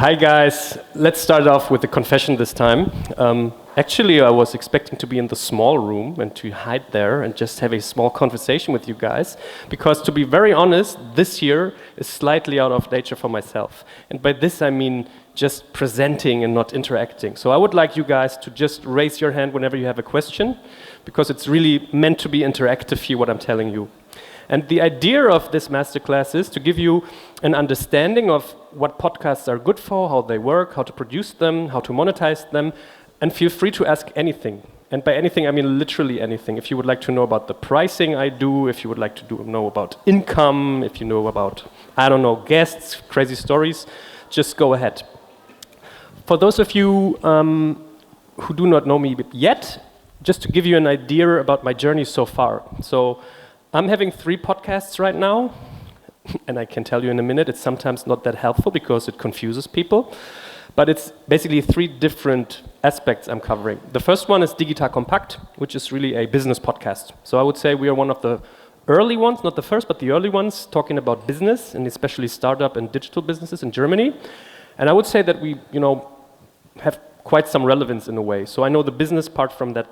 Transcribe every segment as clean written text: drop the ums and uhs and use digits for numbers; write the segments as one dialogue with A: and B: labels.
A: Hi guys, let's start off with a confession this time. Actually, I was expecting to be in the small room and to hide there and just have a small conversation with you guys, because to be very honest, this year is slightly out of nature for myself. And by this I mean just presenting and not interacting. So I would like you guys to just raise your hand whenever you have a question, because it's really meant to be interactive here, what I'm telling you. And the idea of this masterclass is to give you an understanding of what podcasts are good for, how they work, how to produce them, how to monetize them, and feel free to ask anything. And by anything, I mean literally anything. If you would like to know about the pricing I do, if you would like to know about income, if you know about, I don't know, guests, crazy stories, just go ahead. For those of you who do not know me yet, just to give you an idea about my journey so far. So I'm having 3 podcasts right now, and I can tell you in a minute, it's sometimes not that helpful because it confuses people, but it's basically 3 different aspects I'm covering. The first one is Digital Kompakt, which is really a business podcast. So I would say we are one of the early ones, not the first, but the early ones, talking about business, and especially startup and digital businesses in Germany. And I would say that we, have quite some relevance in a way. So I know the business part from that.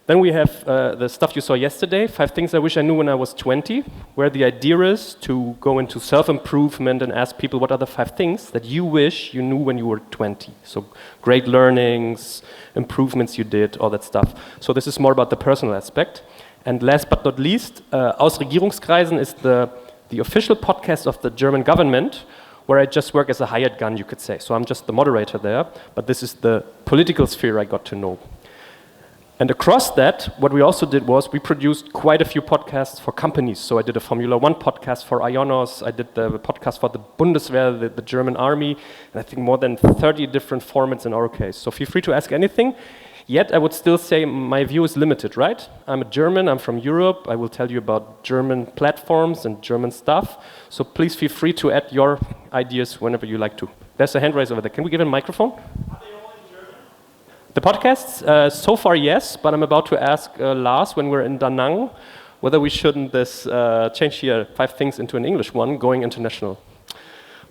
A: Then we have the stuff you saw yesterday, 5 things I wish I knew when I was 20, where the idea is to go into self-improvement and ask people what are the 5 things that you wish you knew when you were 20. So great learnings, improvements you did, all that stuff. So this is more about the personal aspect. And last but not least, Aus Regierungskreisen is the official podcast of the German government, where I just work as a hired gun, you could say. So I'm just the moderator there, but this is the political sphere I got to know. And across that, what we also did was we produced quite a few podcasts for companies. So I did a Formula 1 podcast for Ionos, I did the podcast for the Bundeswehr, the German army, and I think more than 30 different formats in our case. So feel free to ask anything. Yet I would still say my view is limited, right? I'm a German, I'm from Europe, I will tell you about German platforms and German stuff. So please feel free to add your ideas whenever you like to. There's a hand raise over there. Can we give him a microphone? The podcasts, so far yes, but I'm about to ask Lars when we're in Da Nang whether we shouldn't change here 5 things into an English one, going international.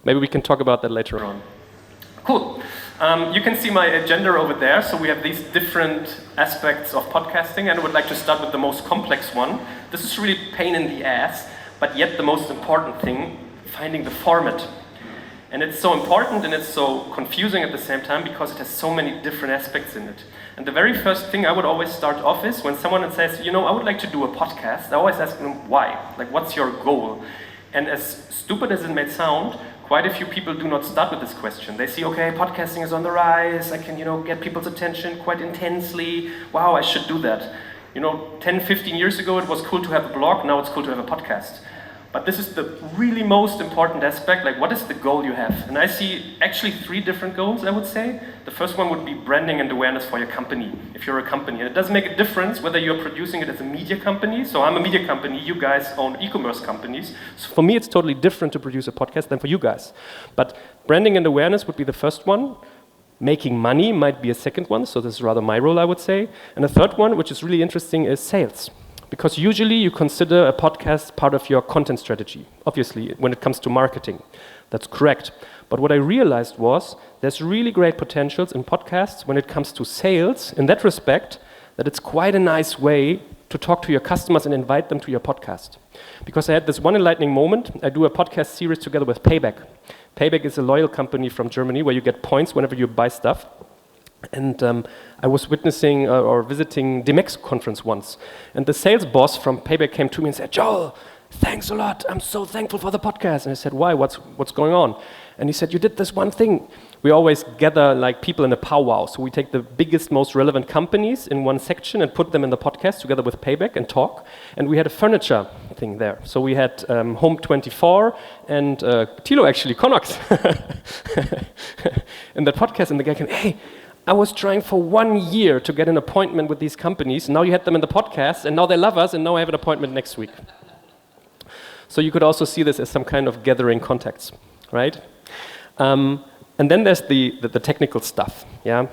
A: Maybe we can talk about that later on. Cool. You can see my agenda over there. So we have these different aspects of podcasting, and I would like to start with the most complex one. This is really pain in the ass, but yet the most important thing, finding the format. And it's so important and it's so confusing at the same time because it has so many different aspects in it. And the very first thing I would always start off is when someone says, I would like to do a podcast, I always ask them, why? Like, what's your goal? And as stupid as it may sound, quite a few people do not start with this question. They see, okay, podcasting is on the rise, I can, get people's attention quite intensely, wow, I should do that. 10, 15 years ago it was cool to have a blog, now it's cool to have a podcast. But this is the really most important aspect, like what is the goal you have? And I see actually 3 different goals, I would say. The first one would be branding and awareness for your company, if you're a company. And it doesn't make a difference whether you're producing it as a media company. So I'm a media company, you guys own e-commerce companies. So for me, it's totally different to produce a podcast than for you guys. But branding and awareness would be the first one. Making money might be a second one, so this is rather my role, I would say. And the third one, which is really interesting, is sales. Because usually you consider a podcast part of your content strategy, obviously, when it comes to marketing. That's correct. But what I realized was there's really great potentials in podcasts when it comes to sales, in that respect, that it's quite a nice way to talk to your customers and invite them to your podcast. Because I had this one enlightening moment. I do a podcast series together with Payback. Payback is a loyal company from Germany where you get points whenever you buy stuff. And I was witnessing or visiting the MEX conference once. And the sales boss from Payback came to me and said, Joel, thanks a lot. I'm so thankful for the podcast. And I said, why? What's going on? And he said, you did this one thing. We always gather like people in a powwow. So we take the biggest, most relevant companies in one section and put them in the podcast together with Payback and talk. And we had a furniture thing there. So we had Home24 and Thilo actually, Connox in that podcast. And the guy came, hey, I was trying for 1 year to get an appointment with these companies. Now you had them in the podcast, and now they love us, and now I have an appointment next week. So you could also see this as some kind of gathering contacts, right? And then there's the technical stuff, yeah?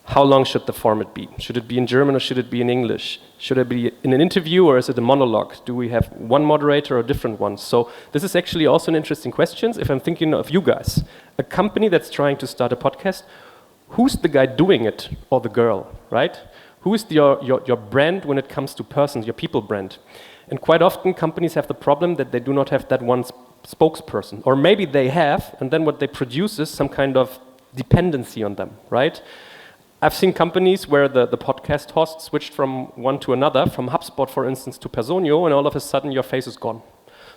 A: How long should the format be? Should it be in German or should it be in English? Should it be in an interview or is it a monologue? Do we have one moderator or different ones? So this is actually also an interesting question. If I'm thinking of you guys, a company that's trying to start a podcast, who's the guy doing it or the girl, right? Who is your brand when it comes to persons, your people brand? And quite often companies have the problem that they do not have that one spokesperson. Or maybe they have, and then what they produce is some kind of dependency on them, right? I've seen companies where the podcast host switched from one to another, from HubSpot, for instance, to Personio, and all of a sudden your face is gone.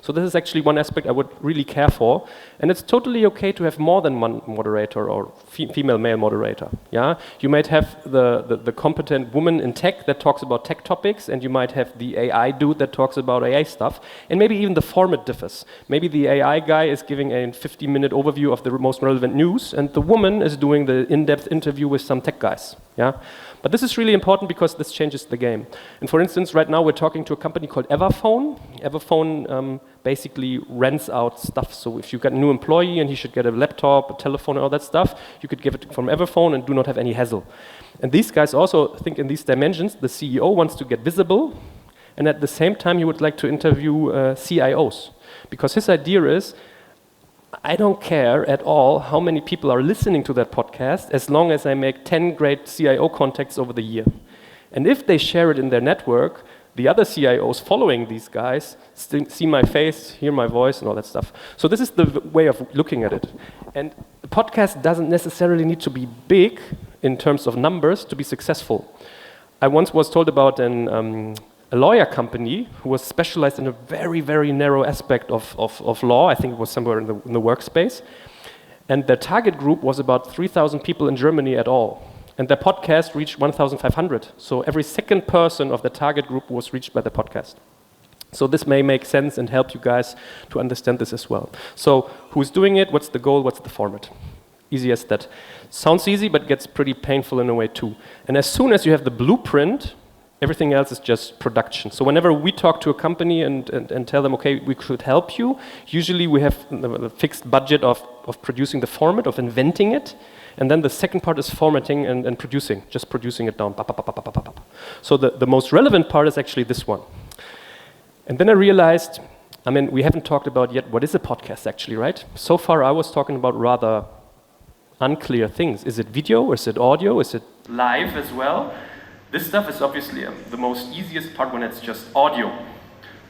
A: So this is actually one aspect I would really care for. And it's totally okay to have more than one moderator or female-male moderator. Yeah, you might have the competent woman in tech that talks about tech topics, and you might have the AI dude that talks about AI stuff. And maybe even the format differs. Maybe the AI guy is giving a 50-minute overview of the most relevant news, and the woman is doing the in-depth interview with some tech guys. Yeah. But this is really important because this changes the game. And for instance, right now we're talking to a company called Everphone. Everphone basically rents out stuff. So if you've got a new employee and he should get a laptop, a telephone, and all that stuff, you could give it from Everphone and do not have any hassle. And these guys also think in these dimensions. The CEO wants to get visible, and at the same time he would like to interview CIOs. Because his idea is, I don't care at all how many people are listening to that podcast as long as I make 10 great CIO contacts over the year. And if they share it in their network, the other CIOs following these guys see my face, hear my voice, and all that stuff. So this is the way of looking at it. And the podcast doesn't necessarily need to be big in terms of numbers to be successful. I once was told about a lawyer company who was specialized in a very, very narrow aspect of law. I think it was somewhere in the workspace. And their target group was about 3,000 people in Germany at all. And their podcast reached 1,500. So every second person of the target group was reached by the podcast. So this may make sense and help you guys to understand this as well. So who's doing it? What's the goal? What's the format? Easy as that. Sounds easy, but gets pretty painful in a way too. And as soon as you have the blueprint, everything else is just production. So whenever we talk to a company and tell them, okay, we could help you, usually we have a fixed budget of producing the format, of inventing it, and then the second part is formatting and producing, just producing it down. So the most relevant part is actually this one. And then I realized, I mean, we haven't talked about yet what is a podcast actually, right? So far I was talking about rather unclear things. Is it video? Is it audio? Is it live as well? This stuff is obviously the most easiest part when it's just audio.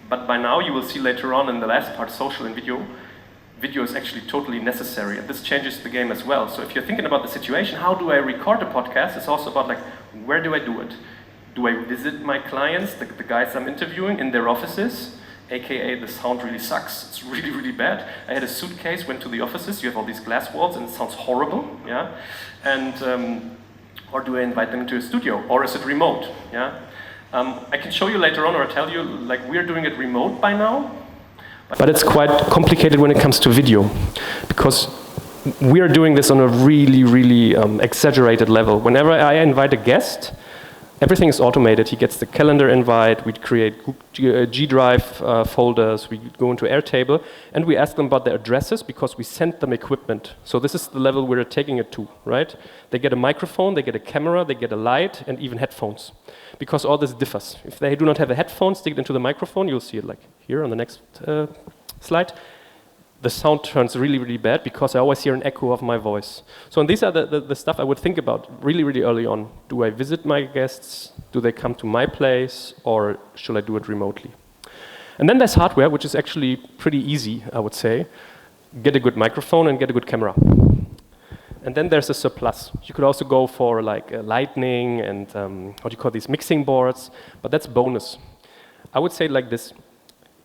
A: But by now you will see later on in the last part, social and video, video is actually totally necessary. And this changes the game as well. So if you're thinking about the situation, how do I record a podcast? It's also about like, where do I do it? Do I visit my clients, the guys I'm interviewing, in their offices? AKA, the sound really sucks. It's really, really bad. I had a suitcase, went to the offices. You have all these glass walls, and it sounds horrible. Yeah, and or do I invite them into a studio, or is it remote? Yeah, I can show you later on, or tell you like we're doing it remote by now. But it's quite complicated when it comes to video, because we are doing this on a really, really exaggerated level. Whenever I invite a guest, everything is automated. He gets the calendar invite, we create G Drive folders, we go into Airtable, and we ask them about their addresses because we send them equipment. So this is the level we're taking it to, right? They get a microphone, they get a camera, they get a light, and even headphones. Because all this differs. If they do not have a headphone, stick it into the microphone, you'll see it like here on the next slide. The sound turns really, really bad because I always hear an echo of my voice. So and these are the stuff I would think about really, really early on. Do I visit my guests? Do they come to my place? Or should I do it remotely? And then there's hardware, which is actually pretty easy, I would say. Get a good microphone and get a good camera. And then there's a surplus. You could also go for like lightning and what do you call these, mixing boards, but that's bonus. I would say it like this.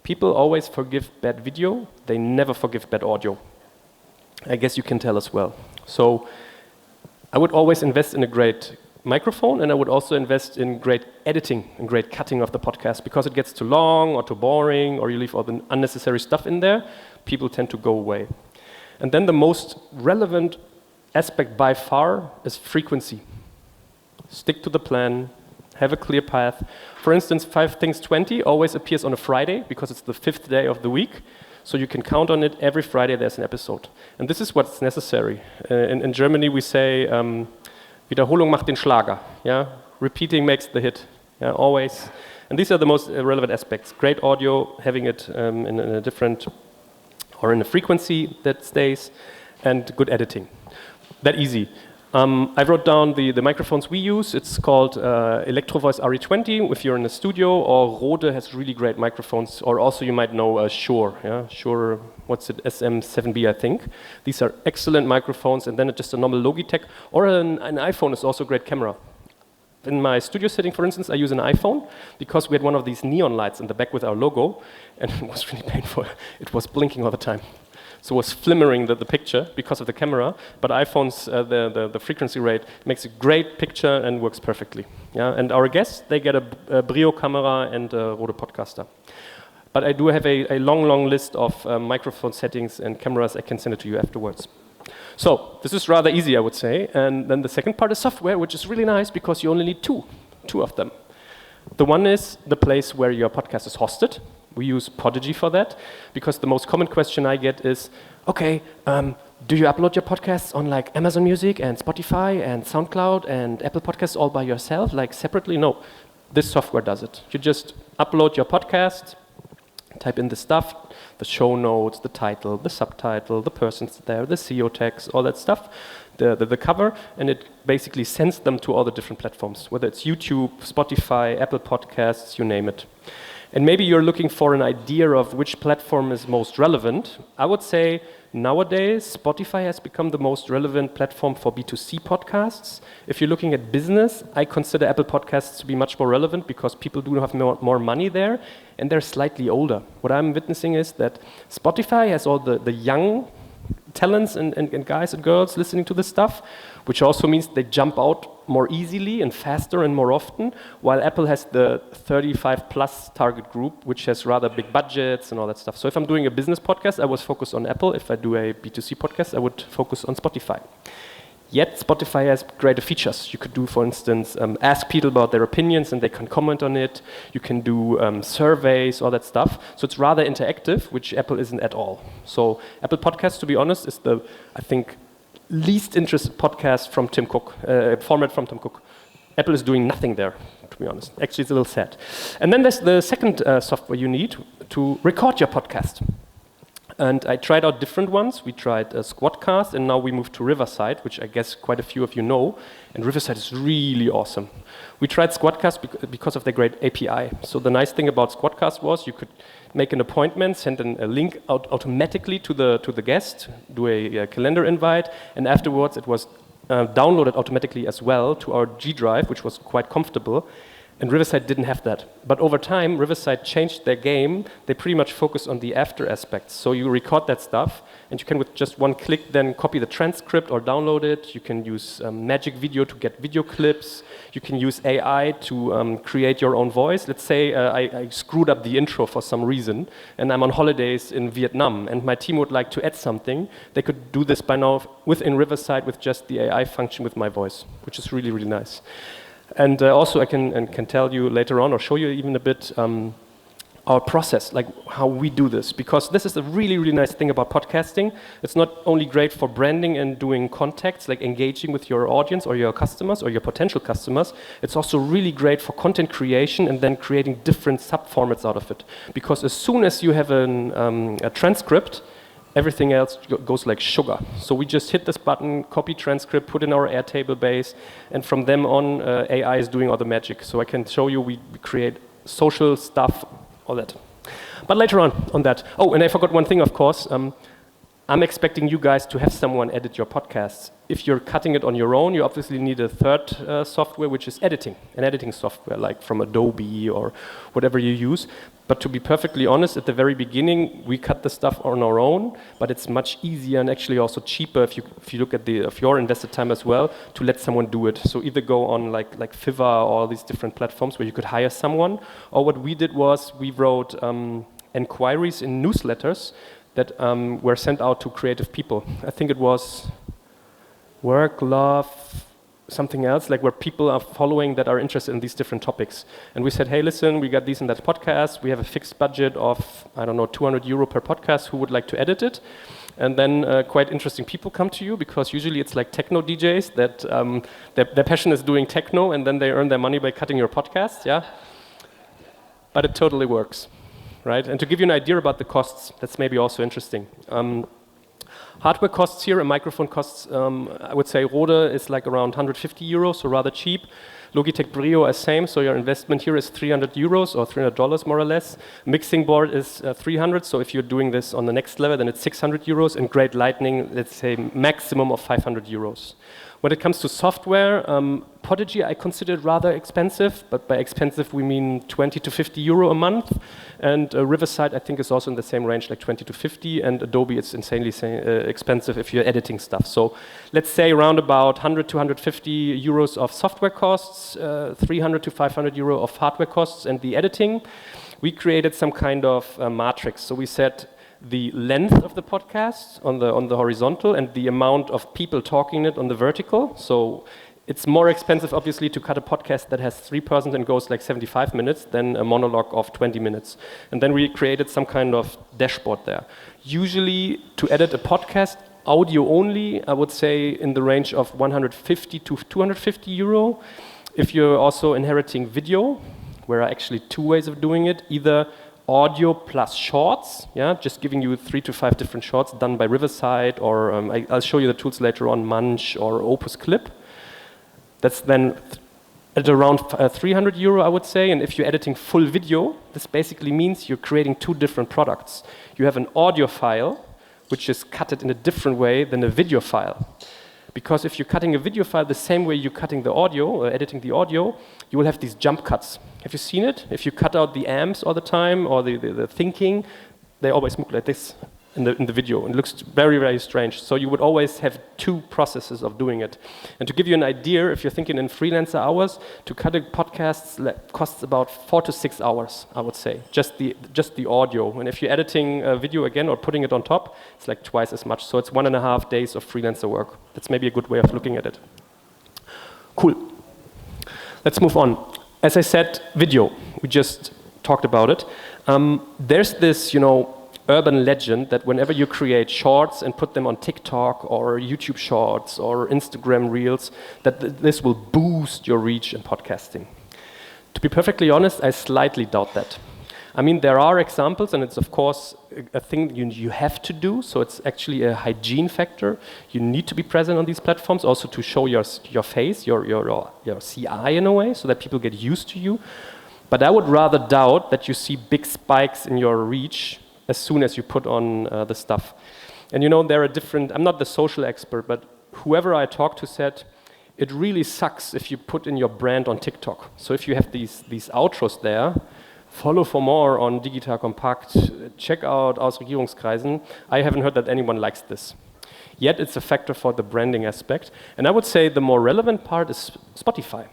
A: People always forgive bad video, they never forgive bad audio. I guess you can tell as well. So I would always invest in a great microphone, and I would also invest in great editing and great cutting of the podcast, because it gets too long or too boring, or you leave all the unnecessary stuff in there, people tend to go away. And then the most relevant aspect by far is frequency. Stick to the plan. Have a clear path. For instance, 5 Things 20 always appears on a Friday because it's the 5th day of the week. So you can count on it. Every Friday there's an episode. And this is what's necessary. In Germany we say Wiederholung macht den Schlager. Yeah, repeating makes the hit. Yeah, always. And these are the most relevant aspects. Great audio, having it in a different or in a frequency that stays, and good editing. That easy. I wrote down the microphones we use. It's called Electrovoice RE20 if you're in a studio, or Rode has really great microphones, or also you might know Shure. Yeah? Shure, what's it, SM7B I think. These are excellent microphones, and then just a normal Logitech, or an iPhone is also a great camera. In my studio setting, for instance, I use an iPhone because we had one of these neon lights in the back with our logo, and it was really painful. It was blinking all the time. So it was flimmering the picture because of the camera, but iPhones, the frequency rate makes a great picture and works perfectly. Yeah? And our guests, they get a Brio camera and a Rode Podcaster. But I do have a long list of microphone settings and cameras. I can send it to you afterwards. So this is rather easy, I would say. And then the second part is software, which is really nice because you only need two of them. The one is the place where your podcast is hosted. We use Podigy for that because the most common question I get is, okay, do you upload your podcasts on like Amazon Music and Spotify and SoundCloud and Apple Podcasts all by yourself, like separately? No, this software does it. You just upload your podcast, type in the stuff, the show notes, the title, the subtitle, the person's there, the SEO tags, all that stuff, the cover, and it basically sends them to all the different platforms, whether it's YouTube, Spotify, Apple Podcasts, you name it. And maybe you're looking for an idea of which platform is most relevant. I would say nowadays Spotify has become the most relevant platform for B2C podcasts. If you're looking at business, I consider Apple Podcasts to be much more relevant because people do have more money there and they're slightly older. What I'm witnessing is that Spotify has all the young talents and guys and girls listening to this stuff, which also means they jump out more easily and faster and more often, while Apple has the 35 plus target group, which has rather big budgets and all that stuff. So if I'm doing a business podcast, I would focus on Apple. If I do a B2C podcast, I would focus on Spotify. Yet Spotify has greater features. You could do, for instance, ask people about their opinions and they can comment on it. You can do surveys, all that stuff. So it's rather interactive, which Apple isn't at all. So Apple Podcasts, to be honest, is the, I think, least interested podcast from Tim Cook, format from Tim Cook. Apple is doing nothing there, to be honest. Actually, it's a little sad. And then there's the second software you need to record your podcast. And I tried out different ones. We tried Squadcast, and now we moved to Riverside, which I guess quite a few of you know. And Riverside is really awesome. We tried Squadcast because of their great API. So the nice thing about Squadcast was you could make an appointment, send a link out automatically to the guest, do a calendar invite, and afterwards it was downloaded automatically as well to our G Drive, which was quite comfortable. And Riverside didn't have that. But over time, Riverside changed their game. They pretty much focus on the after aspects. So you record that stuff, and you can, with just one click, then copy the transcript or download it. You can use Magic Video to get video clips. You can use AI to create your own voice. Let's say I screwed up the intro for some reason, and I'm on holidays in Vietnam, and my team would like to add something. They could do this by now within Riverside with just the AI function with my voice, which is really, really nice. And also I can tell you later on, or show you even a bit, our process, like how we do this. Because this is a really, really nice thing about podcasting. It's not only great for branding and doing contacts, like engaging with your audience or your customers or your potential customers. It's also really great for content creation and then creating different sub-formats out of it. Because as soon as you have a transcript, everything else goes like sugar. So we just hit this button, copy transcript, put in our Airtable base, and from them on, AI is doing all the magic. So I can show you we create social stuff, all that. But later on that. Oh, and I forgot one thing, of course. I'm expecting you guys to have someone edit your podcasts. If you're cutting it on your own, you obviously need a third software, which is an editing software, like from Adobe or whatever you use. But to be perfectly honest, at the very beginning, we cut the stuff on our own, but it's much easier and actually also cheaper if you look at if your invested time as well, to let someone do it. So either go on like Fiverr or all these different platforms where you could hire someone, or what we did was we wrote inquiries in newsletters that were sent out to creative people. I think it was work, love, something else, like where people are following that are interested in these different topics. And we said, hey, listen, we got these and that podcast. We have a fixed budget of, I don't know, 200 euro per podcast. Who would like to edit it? And then quite interesting people come to you, because usually it's like techno DJs that their passion is doing techno, and then they earn their money by cutting your podcast, yeah? But it totally works, right? And to give you an idea about the costs, that's maybe also interesting. Hardware costs here and microphone costs, I would say Rode is like around 150 euros, so rather cheap. Logitech Brio is same, so your investment here is 300 euros or $300 more or less. Mixing board is 300, so if you're doing this on the next level, then it's 600 euros, and great lighting, let's say maximum of 500 euros. When it comes to software, Podigy I consider rather expensive, but by expensive we mean 20 to 50 euro a month. And Riverside I think is also in the same range, like 20 to 50, and Adobe is insanely expensive if you're editing stuff. So let's say around about 100 to 150 euros of software costs, 300 to 500 euro of hardware costs, and the editing. We created some kind of matrix. So we said the length of the podcast on the horizontal and the amount of people talking it on the vertical. So it's more expensive, obviously, to cut a podcast that has 3 persons and goes like 75 minutes than a monologue of 20 minutes. And then we created some kind of dashboard there. Usually, to edit a podcast, audio only, I would say in the range of 150 to 250 euro. If you're also inheriting video, there are actually two ways of doing it. Either audio plus shorts, yeah, just giving you 3 to 5 different shorts done by Riverside, or I'll show you the tools later on, Munch or Opus Clip. That's then at around 300 euro, I would say. And if you're editing full video, this basically means you're creating two different products. You have an audio file, which is cutted in a different way than a video file. Because if you're cutting a video file the same way you're cutting the audio, or editing the audio, you will have these jump cuts. Have you seen it? If you cut out the amps all the time, or the thinking, they always look like this in the video. It looks very, very strange. So you would always have two processes of doing it. And to give you an idea, if you're thinking in freelancer hours, to cut a podcast costs about 4 to 6 hours, I would say, just the audio. And if you're editing a video again or putting it on top, it's like twice as much. So it's 1.5 days of freelancer work. That's maybe a good way of looking at it. Cool. Let's move on. As I said, video. We just talked about it. There's this, urban legend that whenever you create shorts and put them on TikTok or YouTube shorts or Instagram reels, that this will boost your reach in podcasting. To be perfectly honest, I slightly doubt that. I mean, there are examples, and it's of course a thing you have to do, so it's actually a hygiene factor. You need to be present on these platforms also to show your face, your CI in a way, so that people get used to you. But I would rather doubt that you see big spikes in your reach as soon as you put on the stuff. And there are different, I'm not the social expert, but whoever I talked to said, it really sucks if you put in your brand on TikTok. So if you have these outros there, follow for more on Digital Kompakt, check out Aus Regierungskreisen. I haven't heard that anyone likes this. Yet it's a factor for the branding aspect. And I would say the more relevant part is Spotify.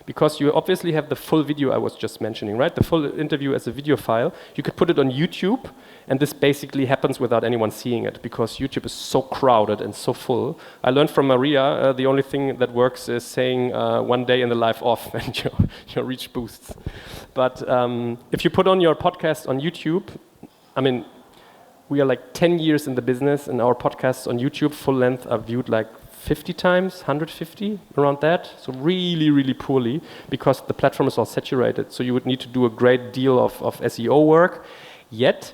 A: Because you obviously have the full video I was just mentioning, right? The full interview as a video file. You could put it on YouTube, and this basically happens without anyone seeing it, because YouTube is so crowded and so full. I learned from Maria, the only thing that works is saying 1 day in the life off, and your reach boosts. But if you put on your podcast on YouTube, I mean, we are like 10 years in the business, and our podcasts on YouTube, full length, are viewed like 50 times, 150, around that. So really, really poorly, because the platform is all saturated. So you would need to do a great deal of SEO work. Yet,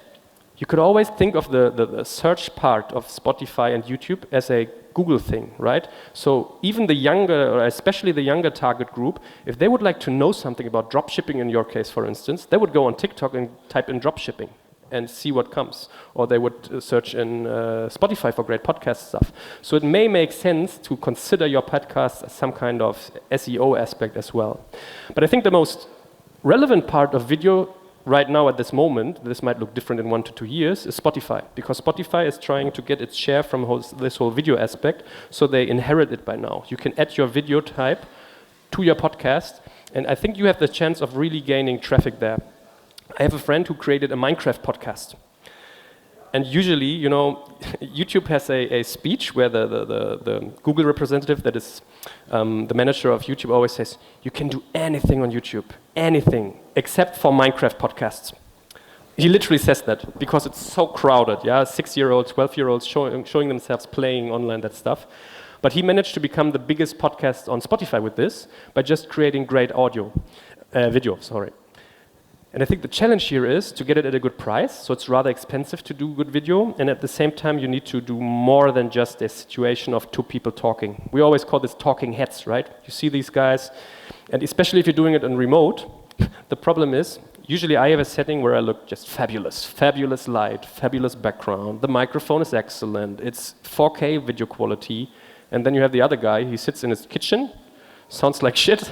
A: you could always think of the search part of Spotify and YouTube as a Google thing, right? So even the younger, or especially the younger target group, if they would like to know something about dropshipping in your case, for instance, they would go on TikTok and type in dropshipping and see what comes. Or they would search in Spotify for great podcast stuff. So it may make sense to consider your podcast as some kind of SEO aspect as well. But I think the most relevant part of video right now at this moment, this might look different in 1 to 2 years, is Spotify. Because Spotify is trying to get its share from this whole video aspect, so they inherit it by now. You can add your video type to your podcast, and I think you have the chance of really gaining traffic there. I have a friend who created a Minecraft podcast. And usually, you know, YouTube has a speech where the Google representative, that is the manager of YouTube, always says, you can do anything on YouTube, anything, except for Minecraft podcasts. He literally says that because it's so crowded, yeah, 6-year-olds, 12-year-olds showing themselves playing online, that stuff. But he managed to become the biggest podcast on Spotify with this by just creating great video. And I think the challenge here is to get it at a good price, so it's rather expensive to do good video, and at the same time you need to do more than just a situation of two people talking. We always call this talking heads, right? You see these guys, and especially if you're doing it on remote, the problem is, usually I have a setting where I look just fabulous, fabulous light, fabulous background, the microphone is excellent, it's 4K video quality, and then you have the other guy, he sits in his kitchen, sounds like shit,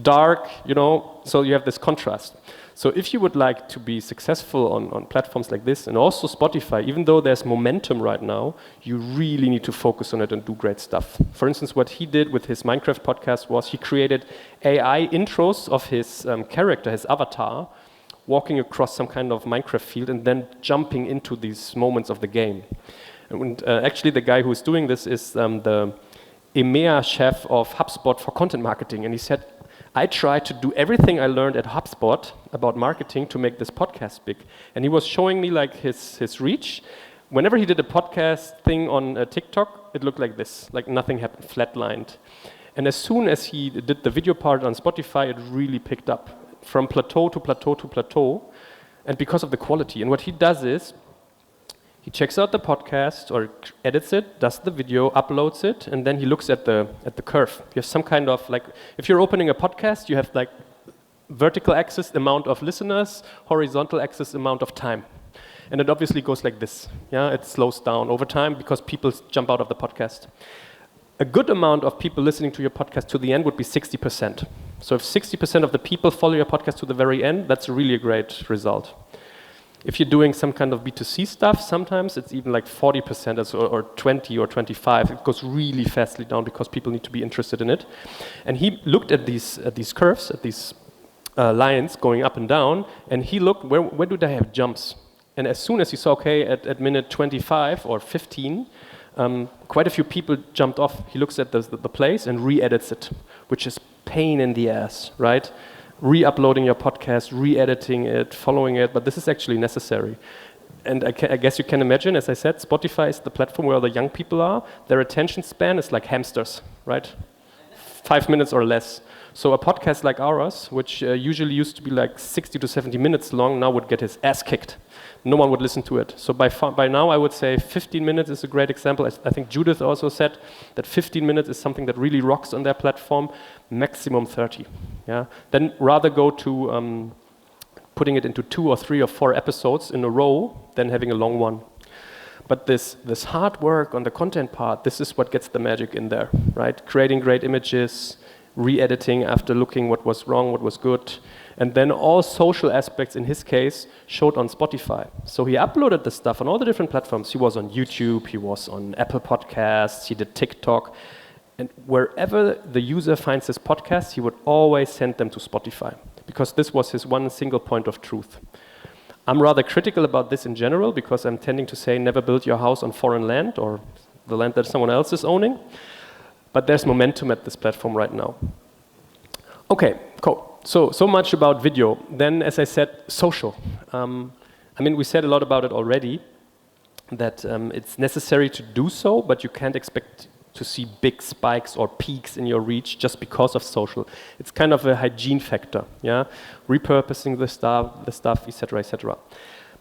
A: dark, you know, so you have this contrast. So if you would like to be successful on platforms like this, and also Spotify, even though there's momentum right now, you really need to focus on it and do great stuff. For instance, what he did with his Minecraft podcast was he created AI intros of his character, his avatar, walking across some kind of Minecraft field and then jumping into these moments of the game. And actually the guy who's doing this is the EMEA chef of HubSpot for content marketing, and he said, I tried to do everything I learned at HubSpot about marketing to make this podcast big. And he was showing me like his reach. Whenever he did a podcast thing on TikTok, it looked like this, like nothing happened, flatlined. And as soon as he did the video part on Spotify, it really picked up from plateau to plateau to plateau, and because of the quality. And what he does is, he checks out the podcast or edits it, does the video, uploads it, and then he looks at the curve. You have some kind of like, if you're opening a podcast, you have like vertical axis amount of listeners, horizontal axis amount of time. And it obviously goes like this. Yeah, it slows down over time because people jump out of the podcast. A good amount of people listening to your podcast to the end would be 60%. So if 60% of the people follow your podcast to the very end, that's really a great result. If you're doing some kind of B2C stuff, sometimes it's even like 40% or 20 or 25. It goes really fastly down because people need to be interested in it. And he looked at these curves, at these lines going up and down, and he looked, where do they have jumps? And as soon as he saw, okay, at minute 25 or 15, quite a few people jumped off. He looks at the plays and re-edits it, which is pain in the ass, right? Re-uploading your podcast, re-editing it, following it, but this is actually necessary. And I guess you can imagine, as I said, Spotify is the platform where the young people are. Their attention span is like hamsters, right? 5 minutes or less. So a podcast like ours, which usually used to be like 60 to 70 minutes long, now would get his ass kicked. No one would listen to it. So by now, I would say 15 minutes is a great example. I think Judith also said that 15 minutes is something that really rocks on their platform, maximum 30. Yeah. Then rather go to putting it into 2 or 3 or 4 episodes in a row than having a long one. But this hard work on the content part, this is what gets the magic in there, right? Creating great images, re-editing after looking what was wrong, what was good, and then all social aspects, in his case, showed on Spotify. So he uploaded the stuff on all the different platforms. He was on YouTube, he was on Apple Podcasts, he did TikTok, and wherever the user finds his podcast, he would always send them to Spotify, because this was his one single point of truth. I'm rather critical about this in general, because I'm tending to say never build your house on foreign land or the land that someone else is owning. But there's momentum at this platform right now. Okay, cool. So much about video. Then, as I said, social. I mean, we said a lot about it already, that it's necessary to do so, but you can't expect to see big spikes or peaks in your reach just because of social. It's kind of a hygiene factor, yeah? Repurposing the stuff, etc., etc.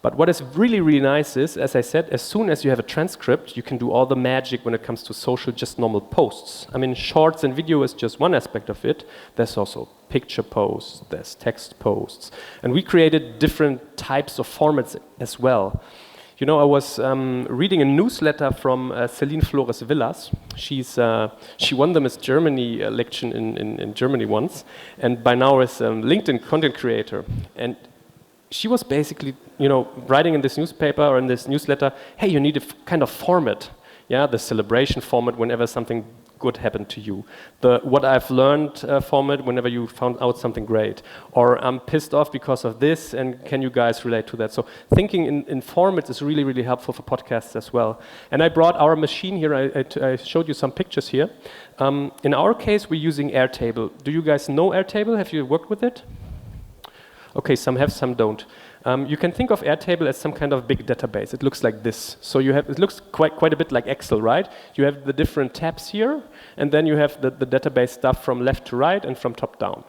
A: But what is really, really nice is, as I said, as soon as you have a transcript, you can do all the magic when it comes to social, just normal posts. I mean, shorts and video is just one aspect of it. There's also picture posts, there's text posts. And we created different types of formats as well. You know, I was reading a newsletter from Celine Flores Villas. She won the Miss Germany election in Germany once, and by now is a LinkedIn content creator. And she was basically, you know, writing in this newspaper or in this newsletter, hey, you need a kind of format, yeah, the celebration format whenever something good happened to you? What I've learned from it whenever you found out something great. Or I'm pissed off because of this, and can you guys relate to that? So thinking in formats is really, really helpful for podcasts as well. And I brought our machine here. I showed you some pictures here. In our case, we're using Airtable. Do you guys know Airtable? Have you worked with it? Okay, some have, some don't. You can think of Airtable as some kind of big database. It looks like this. So it looks quite a bit like Excel, right? You have the different tabs here, and then you have the database stuff from left to right and from top down.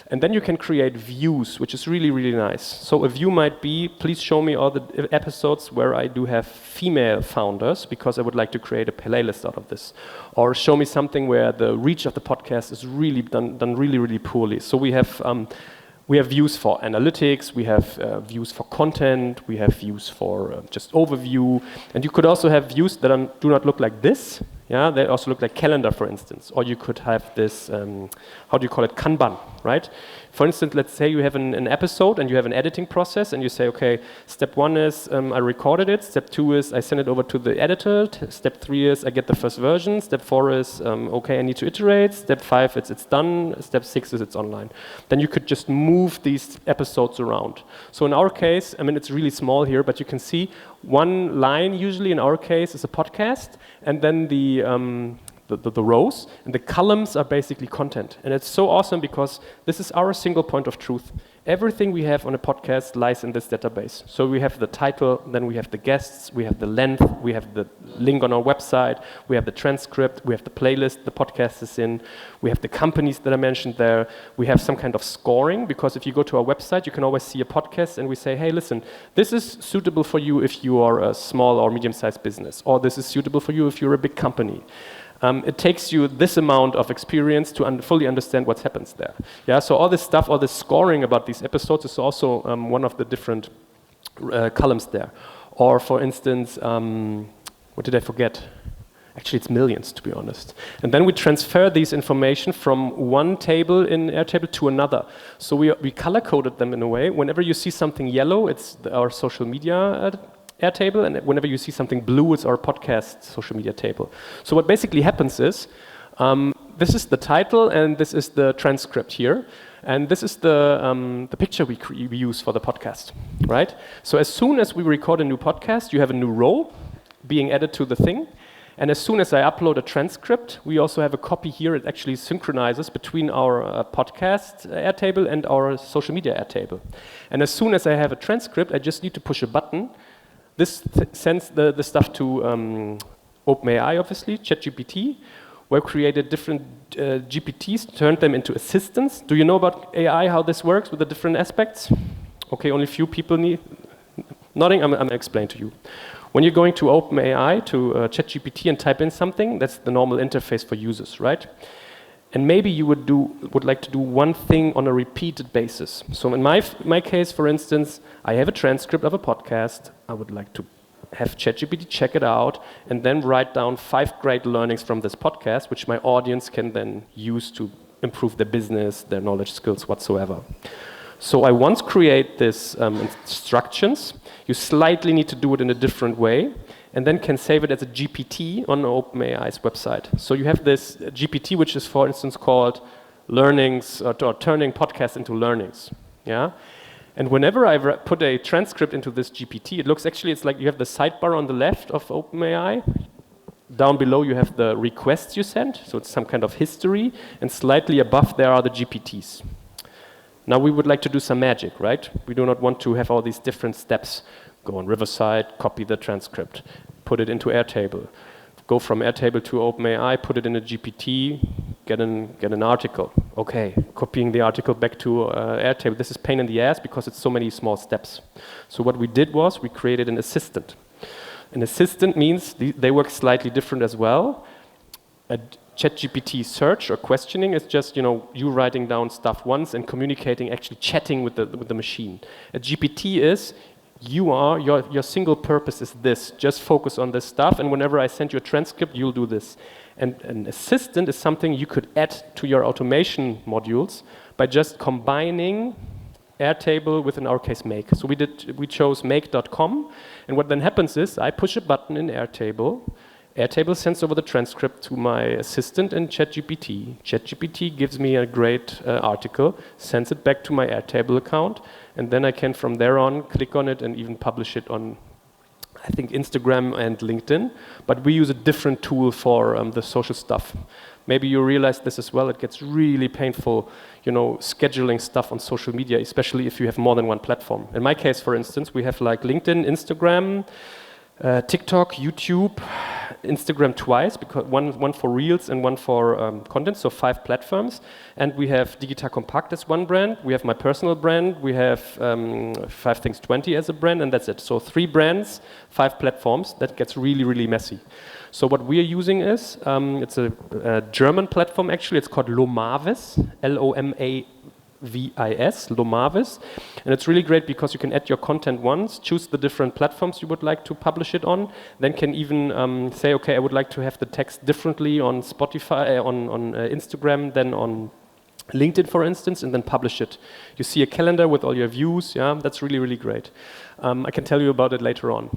A: And then you can create views, which is really, really nice. So a view might be, please show me all the episodes where I do have female founders, because I would like to create a playlist out of this. Or show me something where the reach of the podcast is really done really, really poorly. So we have views for analytics, we have views for content, we have views for just overview, and you could also have views that do not look like this. Yeah, they also look like calendar, for instance. Or you could have this, how do you call it, Kanban, right? For instance, let's say you have an episode and you have an editing process, and you say, okay, step 1 is I recorded it, step 2 is I send it over to the editor, step 3 is I get the first version, step 4 is, okay, I need to iterate, step 5 it's done, step 6 is it's online. Then you could just move these episodes around. So in our case, I mean, it's really small here, but you can see one line usually in our case is a podcast, and then the rows, and the columns are basically content. And it's so awesome because this is our single point of truth. Everything we have on a podcast lies in this database. So we have the title, then we have the guests, we have the length, we have the link on our website, we have the transcript, we have the playlist the podcast is in, we have the companies that I mentioned there, we have some kind of scoring, because if you go to our website, you can always see a podcast and we say, hey, listen, this is suitable for you if you are a small or medium-sized business, or this is suitable for you if you're a big company. It takes you this amount of experience to fully understand what happens there. Yeah, so all this stuff, all this scoring about these episodes is also one of the different columns there. Or for instance, what did I forget? Actually, it's millions, to be honest. And then we transfer these information from one table in Airtable to another. So we color-coded them in a way. Whenever you see something yellow, it's our social media Airtable, and whenever you see something blue, it's our podcast social media table. So what basically happens is, this is the title and this is the transcript here, and this is the picture we use for the podcast, right? So as soon as we record a new podcast, you have a new row being added to the thing, and as soon as I upload a transcript, we also have a copy here. It actually synchronizes between our podcast Airtable and our social media Airtable. And as soon as I have a transcript, I just need to push a button. This sends the stuff to OpenAI, obviously, ChatGPT. We've created different GPTs, turned them into assistants. Do you know about AI, how this works with the different aspects? Okay, only few people nodding. I'm going to explain to you. When you're going to OpenAI, to ChatGPT and type in something, that's the normal interface for users, right? And maybe you would like to do one thing on a repeated basis. So in my case, for instance, I have a transcript of a podcast. I would like to have ChatGPT check it out and then write down 5 great learnings from this podcast, which my audience can then use to improve their business, their knowledge, skills, whatsoever. So I once create this instructions. You slightly need to do it in a different way, and then can save it as a GPT on OpenAI's website. So you have this GPT, which is, for instance, called learnings, or turning podcasts into learnings. Yeah. And whenever I put a transcript into this GPT, it looks actually, it's like you have the sidebar on the left of OpenAI. Down below you have the requests you sent, so it's some kind of history, and slightly above there are the GPTs. Now we would like to do some magic, right? We do not want to have all these different steps. Go on Riverside, copy the transcript, put it into Airtable. Go from Airtable to OpenAI, put it in a GPT, get an article. Okay, copying the article back to Airtable. This is pain in the ass because it's so many small steps. So what we did was we created an assistant. An assistant means they work slightly different as well. A ChatGPT search or questioning is just, you writing down stuff once and communicating, actually chatting with the machine. A GPT is, your single purpose is this, just focus on this stuff, and whenever I send you a transcript, you'll do this. And an assistant is something you could add to your automation modules by just combining Airtable with, in our case, Make. So we chose make.com, and what then happens is I push a button in Airtable, Airtable sends over the transcript to my assistant in ChatGPT. ChatGPT gives me a great article, sends it back to my Airtable account, and then I can from there on click on it and even publish it on, I think, Instagram and LinkedIn. But we use a different tool for the social stuff. Maybe you realize this as well. It gets really painful, scheduling stuff on social media, especially if you have more than one platform. In my case, for instance, we have like LinkedIn, Instagram, TikTok, YouTube, Instagram twice, because one for Reels and one for content, so 5 platforms. And we have Digital Kompakt as one brand, we have my personal brand, we have 5 Things 20 as a brand, and that's it. So 3 brands, 5 platforms. That gets really, really messy. So what we are using is, it's a German platform actually, it's called Lomavis, Lomavis, Lomavis, and it's really great because you can add your content once, choose the different platforms you would like to publish it on, then can even say, okay, I would like to have the text differently on Spotify, on Instagram than on LinkedIn, for instance, and then publish it. You see a calendar with all your views, that's really, really great. I can tell you about it later on.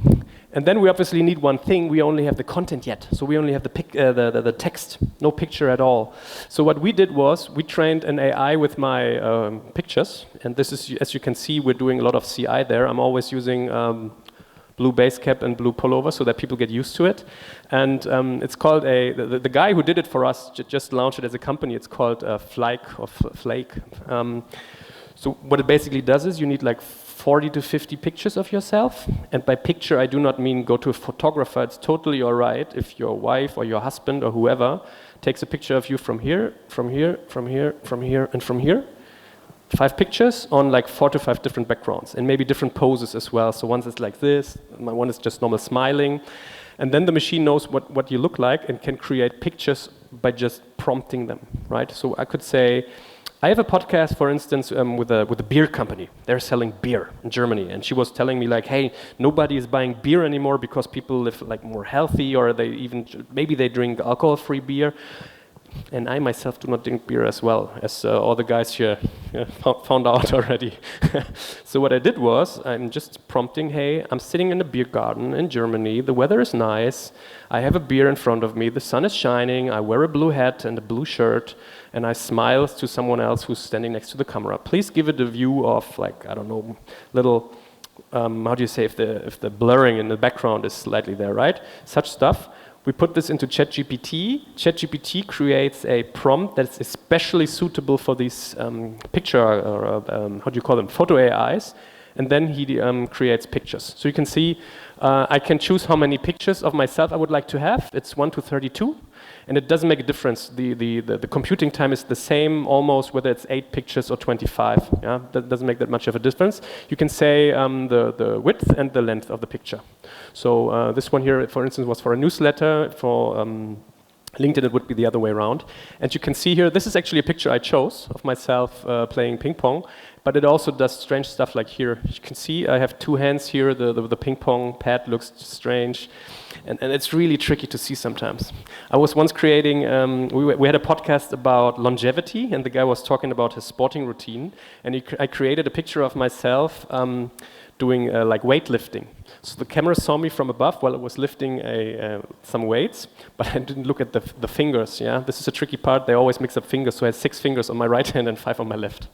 A: And then we obviously need one thing, we only have the content yet. So we only have the text, no picture at all. So what we did was, we trained an AI with my pictures, and this is, as you can see, we're doing a lot of CI there. I'm always using blue base cap and blue pullover so that people get used to it. And it's called the guy who did it for us just launched it as a company. It's called Flake or Flake. So what it basically does is you need like 40 to 50 pictures of yourself. And by picture, I do not mean go to a photographer. It's totally all right if your wife or your husband or whoever takes a picture of you from here, from here, from here, from here, and from here. 5 pictures on like 4 to 5 different backgrounds and maybe different poses as well. So one is like this, one is just normal smiling. And then the machine knows what you look like and can create pictures by just prompting them, right? So I could say, I have a podcast, for instance, with a beer company. They're selling beer in Germany, and she was telling me like, hey, nobody is buying beer anymore because people live like more healthy, or maybe they drink alcohol-free beer. And I myself do not drink beer as well, as all the guys here found out already. So what I did was, I'm just prompting, hey, I'm sitting in a beer garden in Germany, the weather is nice, I have a beer in front of me, the sun is shining, I wear a blue hat and a blue shirt, and I smile to someone else who's standing next to the camera. Please give it a view of, like, I don't know, little, how do you say, if the blurring in the background is slightly there, right? Such stuff. We put this into ChatGPT. ChatGPT creates a prompt that's especially suitable for these picture, or how do you call them, photo AIs, and then he creates pictures. So you can see, I can choose how many pictures of myself I would like to have. It's 1 to 32, and it doesn't make a difference. The computing time is the same almost whether it's 8 pictures or 25. Yeah, that doesn't make that much of a difference. You can say the width and the length of the picture. So this one here, for instance, was for a newsletter. For LinkedIn, it would be the other way around. And you can see here, this is actually a picture I chose of myself playing ping pong, but it also does strange stuff like here. You can see I have 2 hands here, the ping pong pad looks strange, and it's really tricky to see sometimes. I was once creating, we had a podcast about longevity, and the guy was talking about his sporting routine, and I created a picture of myself doing like weightlifting. So the camera saw me from above while I was lifting some weights, but I didn't look at the fingers. Yeah, this is a tricky part. They always mix up fingers, so I had 6 fingers on my right hand and 5 on my left.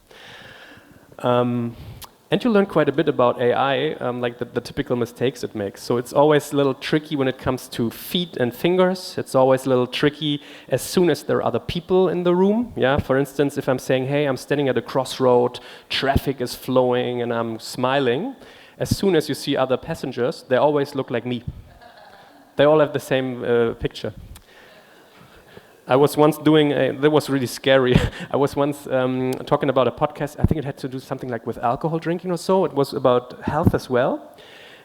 A: And you learn quite a bit about AI, like the typical mistakes it makes. So it's always a little tricky when it comes to feet and fingers. It's always a little tricky as soon as there are other people in the room. Yeah, for instance, if I'm saying, hey, I'm standing at a crossroad, traffic is flowing, and I'm smiling, as soon as you see other passengers, they always look like me. They all have the same picture. I was once doing, that was really scary. I was once talking about a podcast, I think it had to do something like with alcohol drinking or so. It was about health as well.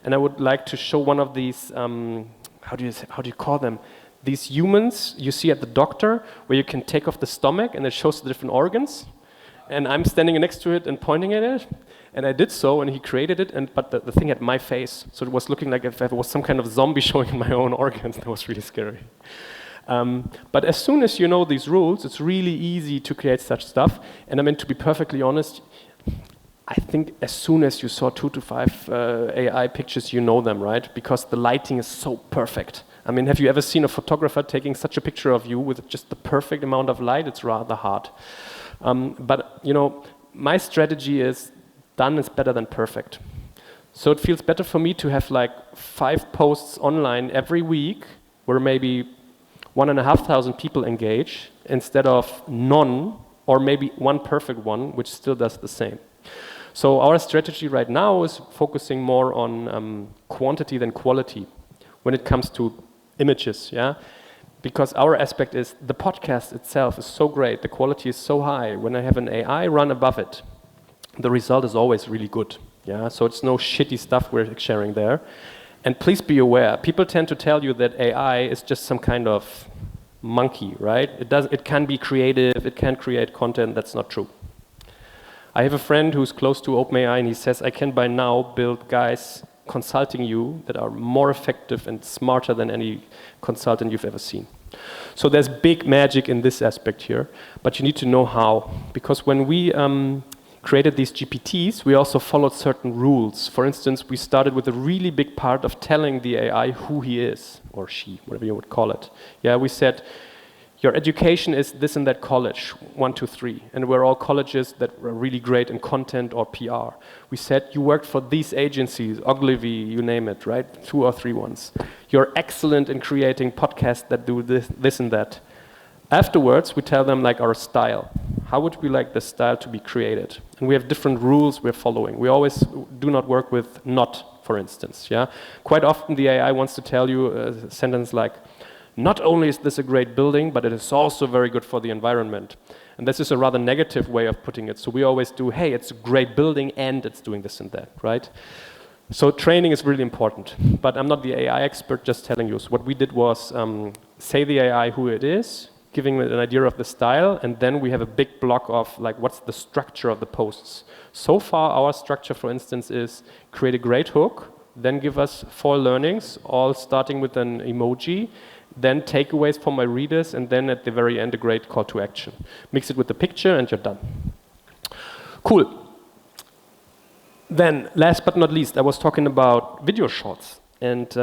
A: And I would like to show one of these, how do you call them? These humans you see at the doctor, where you can take off the stomach and it shows the different organs. And I'm standing next to it and pointing at it. And I did so, and he created it, but the thing had my face. So it was looking like if I was some kind of zombie showing my own organs. That was really scary. But as soon as you know these rules, it's really easy to create such stuff. And I mean, to be perfectly honest, I think as soon as you saw 2 to 5 AI pictures, you know them, right? Because the lighting is so perfect. I mean, have you ever seen a photographer taking such a picture of you with just the perfect amount of light? It's rather hard. But, you know, my strategy is done is better than perfect. So it feels better for me to have like 5 posts online every week where maybe 1,500 people engage instead of none or maybe one perfect one, which still does the same. So our strategy right now is focusing more on quantity than quality when it comes to images, yeah? Because our aspect is the podcast itself is so great, the quality is so high. When I have an AI run above it, the result is always really good, yeah? So it's no shitty stuff we're sharing there. And please be aware, people tend to tell you that AI is just some kind of monkey, right? It can be creative, it can create content. That's not true. I have a friend who's close to OpenAI and he says, I can by now build guys consulting you that are more effective and smarter than any consultant you've ever seen. So there's big magic in this aspect here, but you need to know how. Because when we created these GPTs, we also followed certain rules. For instance, we started with a really big part of telling the AI who he is, or she, whatever you would call it. Yeah, we said, your education is this and that college, 1, 2, 3. And we're all colleges that were really great in content or PR. We said, you worked for these agencies, Ogilvy, you name it, right? 2 or 3 ones. You're excellent in creating podcasts that do this and that. Afterwards, we tell them like our style. How would we like the style to be created? And we have different rules we're following. We always do not work with not, for instance, yeah? Quite often the AI wants to tell you a sentence like, not only is this a great building, but it is also very good for the environment. And this is a rather negative way of putting it. So we always do, hey, it's a great building and it's doing this and that, right? So training is really important. But I'm not the AI expert, just telling you. So what we did was say the AI who it is, giving it an idea of the style, and then we have a big block of like what's the structure of the posts. So far our structure, for instance, is create a great hook, then give us 4 learnings, all starting with an emoji, then takeaways for my readers, and then at the very end a great call to action. Mix it with the picture and you're done. Cool. Then, last but not least, I was talking about video shorts. And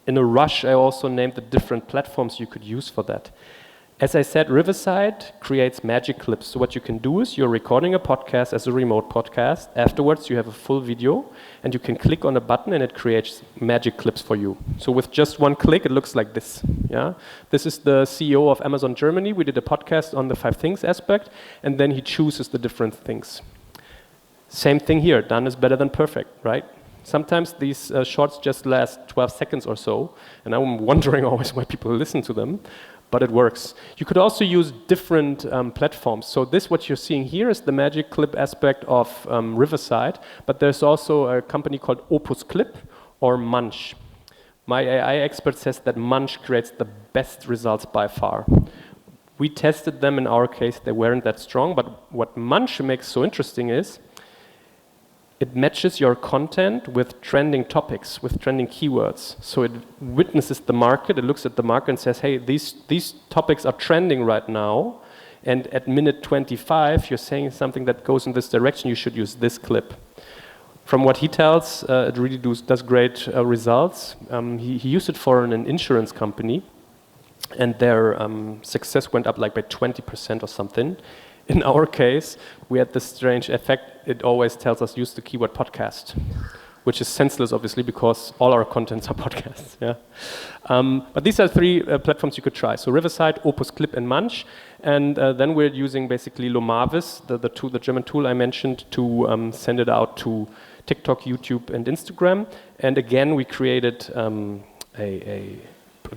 A: in a rush, I also named the different platforms you could use for that. As I said, Riverside creates magic clips. So what you can do is you're recording a podcast as a remote podcast. Afterwards, you have a full video, and you can click on a button, and it creates magic clips for you. So with just one click, it looks like this. Yeah, this is the CEO of Amazon Germany. We did a podcast on the 5 things aspect, and then he chooses the different things. Same thing here. Done is better than perfect, right? Sometimes these shorts just last 12 seconds or so, and I'm wondering always why people listen to them. But it works. You could also use different platforms. So this, what you're seeing here, is the magic clip aspect of Riverside, but there's also a company called Opus Clip or Munch. My AI expert says that Munch creates the best results by far. We tested them. In our case, they weren't that strong, but what Munch makes so interesting is it matches your content with trending topics, with trending keywords. So it witnesses the market, it looks at the market and says, hey, these topics are trending right now, and at minute 25, you're saying something that goes in this direction, you should use this clip. From what he tells, it really does great results. He used it for an insurance company, and their success went up like by 20% or something. In our case, we had this strange effect. It always tells us use the keyword podcast, which is senseless, obviously, because all our contents are podcasts. Yeah. But these are 3 platforms you could try. So Riverside, Opus Clip, and Munch. And then we're using basically Lomavis, the German tool I mentioned, to send it out to TikTok, YouTube, and Instagram. And again, we created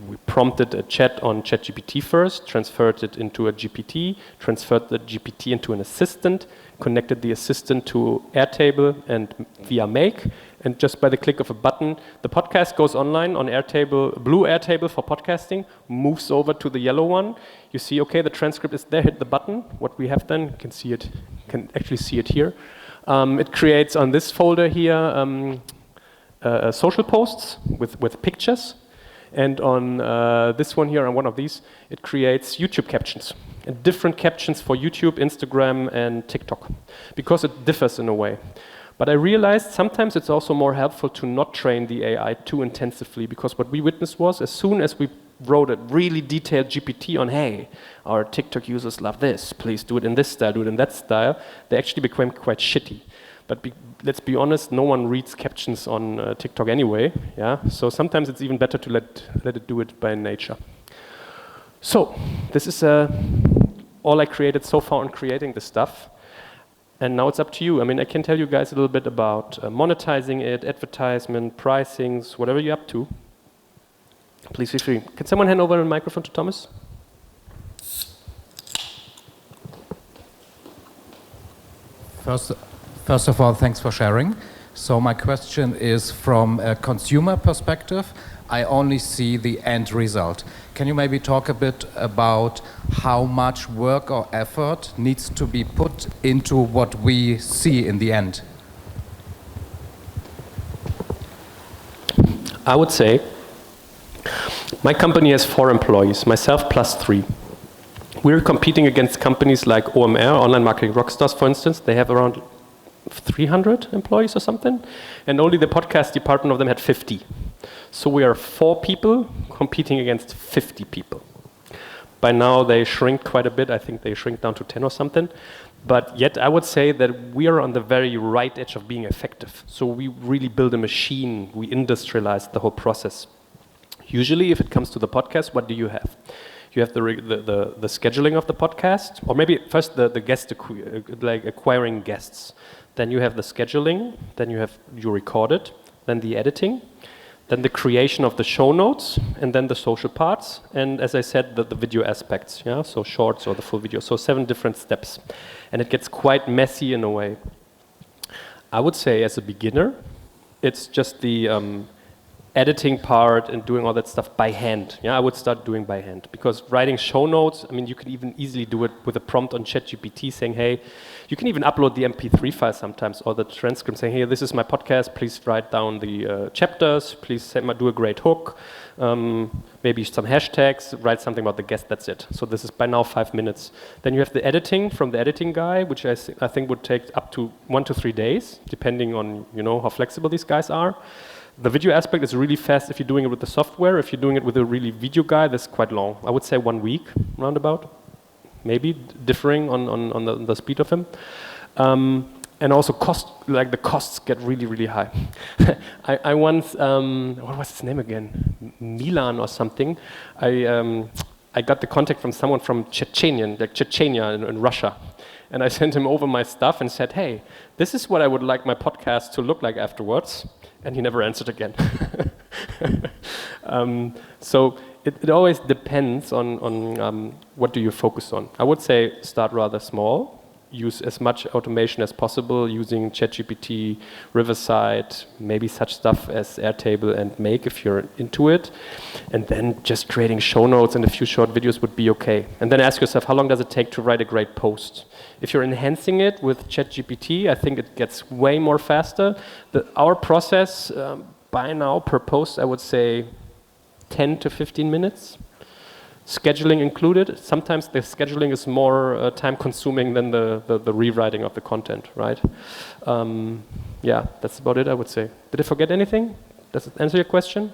A: we prompted a chat on ChatGPT first, transferred it into a GPT, transferred the GPT into an assistant, connected the assistant to Airtable and via Make, and just by the click of a button, the podcast goes online on Airtable, blue Airtable for podcasting, moves over to the yellow one. You see, okay, the transcript is there, hit the button. What we have done, you can actually see it here. It creates on this folder here social posts with pictures. And on this one here, on one of these, it creates YouTube captions. And different captions for YouTube, Instagram, and TikTok. Because it differs in a way. But I realized sometimes it's also more helpful to not train the AI too intensively, because what we witnessed was, as soon as we wrote a really detailed GPT on, hey, our TikTok users love this, please do it in this style, do it in that style, they actually became quite shitty. But let's be honest, no one reads captions on TikTok anyway, yeah? So sometimes it's even better to let it do it by nature. So, this is all I created so far on creating this stuff. And now it's up to you. I mean, I can tell you guys a little bit about monetizing it, advertisement, pricings, whatever you're up to. Please feel free. Can someone hand over a microphone to Thomas?
B: First of all, thanks for sharing. So my question is from a consumer perspective. I only see the end result. Can you maybe talk a bit about how much work or effort needs to be put into what we see in the end?
A: I would say my company has 4 employees, myself plus 3. We're competing against companies like OMR, Online Marketing Rockstars, for instance. They have around 300 employees or something, and only the podcast department of them had 50. So we are 4 people competing against 50 people. By now they shrink quite a bit. I think they shrink down to 10 or something. But yet I would say that we are on the very right edge of being effective. So we really build a machine. We industrialize the whole process. Usually if it comes to the podcast, what do you have? You have the scheduling of the podcast, or maybe first the guest, like acquiring guests. Then you have the scheduling, then you record it, then the editing, then the creation of the show notes, and then the social parts, and as I said, the video aspects, yeah, so shorts or the full video. So 7 different steps, and it gets quite messy in a way. I would say as a beginner, it's just the editing part and doing all that stuff by hand. Yeah, I would start doing by hand, because writing show notes, I mean, you can even easily do it with a prompt on ChatGPT saying, hey, you can even upload the MP3 file sometimes, or the transcript saying, hey, this is my podcast, please write down the chapters, please do a great hook, maybe some hashtags, write something about the guest, that's it. So this is by now 5 minutes. Then you have the editing from the editing guy, which I think would take up to 1 to 3 days, depending on, you know, how flexible these guys are. The video aspect is really fast if you're doing it with the software. If you're doing it with a really video guy, that's quite long. I would say 1 week, roundabout. Maybe differing on the speed of him. And also the costs get really, really high. I once, what was his name again? Milan or something. I got the contact from someone from Chechnya in Russia. And I sent him over my stuff and said, hey, this is what I would like my podcast to look like afterwards. And he never answered again. So it always depends on what do you focus on. I would say start rather small, use as much automation as possible using ChatGPT, Riverside, maybe such stuff as Airtable and Make if you're into it. And then just creating show notes and a few short videos would be okay. And then ask yourself, how long does it take to write a great post? If you're enhancing it with ChatGPT, I think it gets way more faster. Our process, by now, per post, I would say 10 to 15 minutes. Scheduling included. Sometimes the scheduling is more time-consuming than the rewriting of the content, right? Yeah, that's about it, I would say. Did I forget anything? Does it answer your question?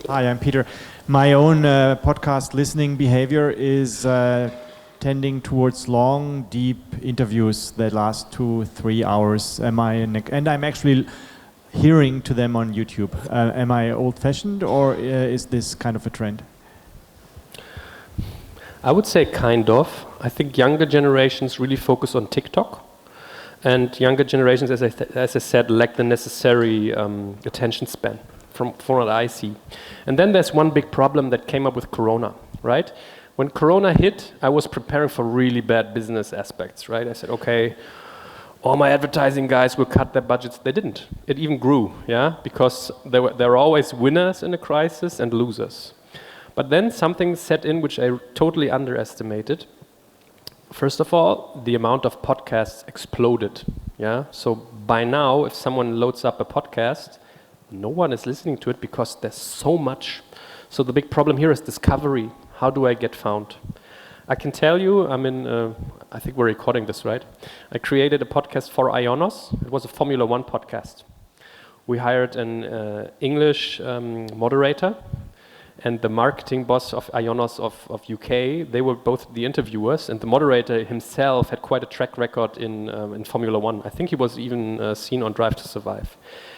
C: Hi, I'm Peter. My own podcast listening behavior is tending towards long, deep interviews that last 2-3 hours. And I'm actually hearing to them on YouTube. Am I old-fashioned, or is this kind of a trend?
A: I would say kind of. I think younger generations really focus on TikTok. And younger generations, as I said, lack the necessary attention span from what I see. And then there's one big problem that came up with Corona, right? When Corona hit, I was preparing for really bad business aspects, right? I said, okay, all my advertising guys will cut their budgets. They didn't. It even grew, yeah? Because there are always winners in a crisis and losers. But then something set in which I totally underestimated. First of all, the amount of podcasts exploded, yeah? So by now, if someone loads up a podcast, no one is listening to it because there's so much. So the big problem here is discovery. How do I get found? I can tell you, I think we're recording this, right? I created a podcast for Ionos. It was a Formula One podcast. We hired an English moderator and the marketing boss of Ionos of UK. They were both the interviewers, and the moderator himself had quite a track record in Formula One. I think he was even seen on Drive to Survive.